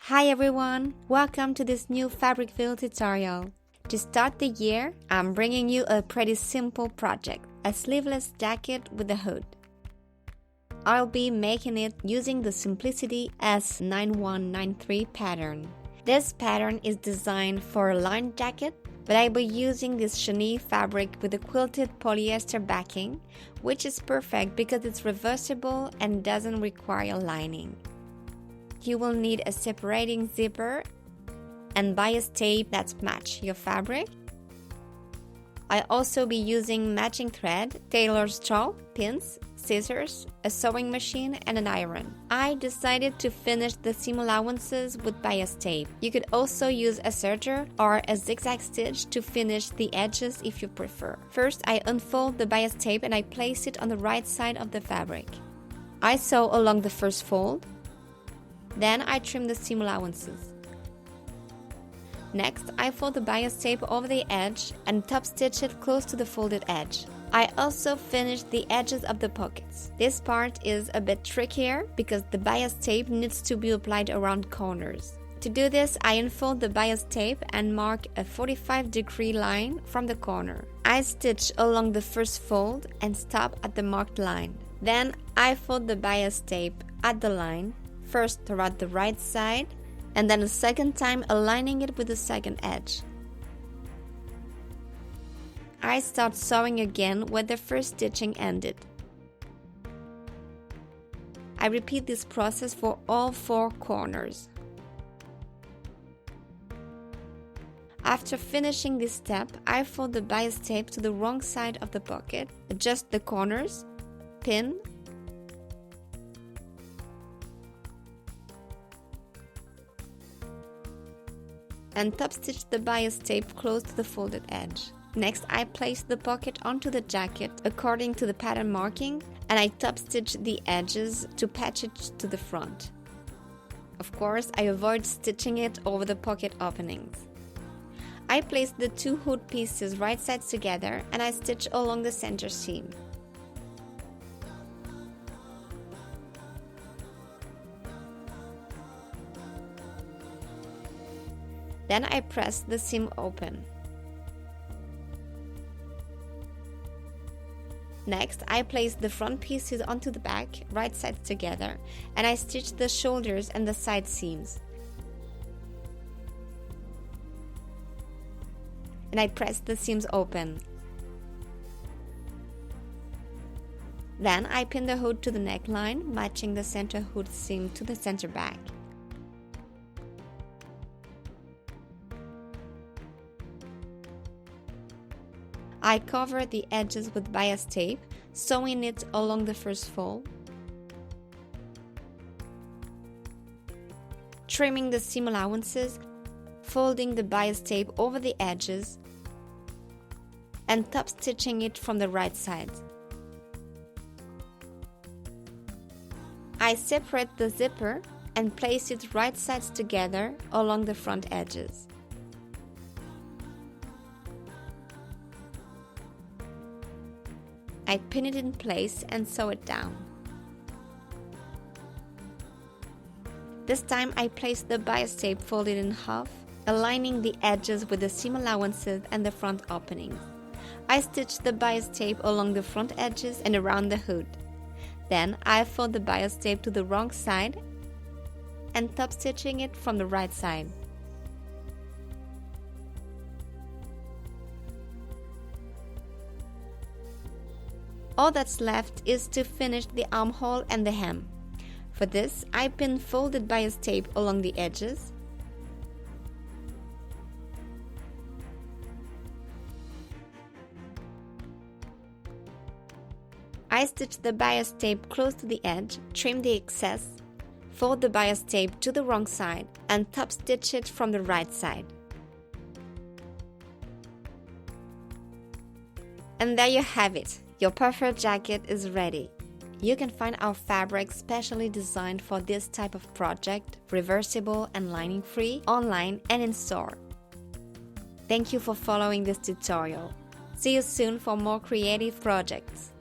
Hi everyone, welcome to this new Fabricville tutorial. To start the year, I'm bringing you a pretty simple project, a sleeveless jacket with a hood. I'll be making it using the Simplicity S9193 pattern. This pattern is designed for a lined jacket, but I'll be using this chenille fabric with a quilted polyester backing, which is perfect because it's reversible and doesn't require lining. You will need a separating zipper and bias tape that match your fabric. I'll also be using matching thread, tailor's straw, pins, scissors, a sewing machine, and an iron. I decided to finish the seam allowances with bias tape. You could also use a serger or a zigzag stitch to finish the edges if you prefer. First, I unfold the bias tape and I place it on the right side of the fabric. I sew along the first fold. Then I trim the seam allowances. Next, I fold the bias tape over the edge and top stitch it close to the folded edge. I also finished the edges of the pockets. This part is a bit trickier because the bias tape needs to be applied around corners. To do this, I unfold the bias tape and mark a 45-degree line from the corner. I stitch along the first fold and stop at the marked line. Then I fold the bias tape at the line, first throughout the right side, and then a second time aligning it with the second edge. I start sewing again where the first stitching ended. I repeat this process for all 4 corners. After finishing this step, I fold the bias tape to the wrong side of the pocket, adjust the corners, pin, and top stitch the bias tape close to the folded edge. Next, I place the pocket onto the jacket according to the pattern marking, and I top stitch the edges to patch it to the front. Of course, I avoid stitching it over the pocket openings. I place the 2 hood pieces right sides together and I stitch along the center seam. Then I press the seam open. Next, I place the front pieces onto the back, right sides together, and I stitch the shoulders and the side seams. And I press the seams open. Then I pin the hood to the neckline, matching the center hood seam to the center back. I cover the edges with bias tape, sewing it along the first fold, trimming the seam allowances, folding the bias tape over the edges, and top stitching it from the right side. I separate the zipper and place it right sides together along the front edges. I pin it in place and sew it down. This time I place the bias tape folded in half, aligning the edges with the seam allowances and the front openings. I stitch the bias tape along the front edges and around the hood. Then I fold the bias tape to the wrong side and top stitching it from the right side. All that's left is to finish the armhole and the hem. For this, I pin folded bias tape along the edges. I stitch the bias tape close to the edge, trim the excess, fold the bias tape to the wrong side, and top stitch it from the right side. And there you have it. Your perfect jacket is ready. You can find our fabric specially designed for this type of project, reversible and lining free, online and in store. Thank you for following this tutorial. See you soon for more creative projects.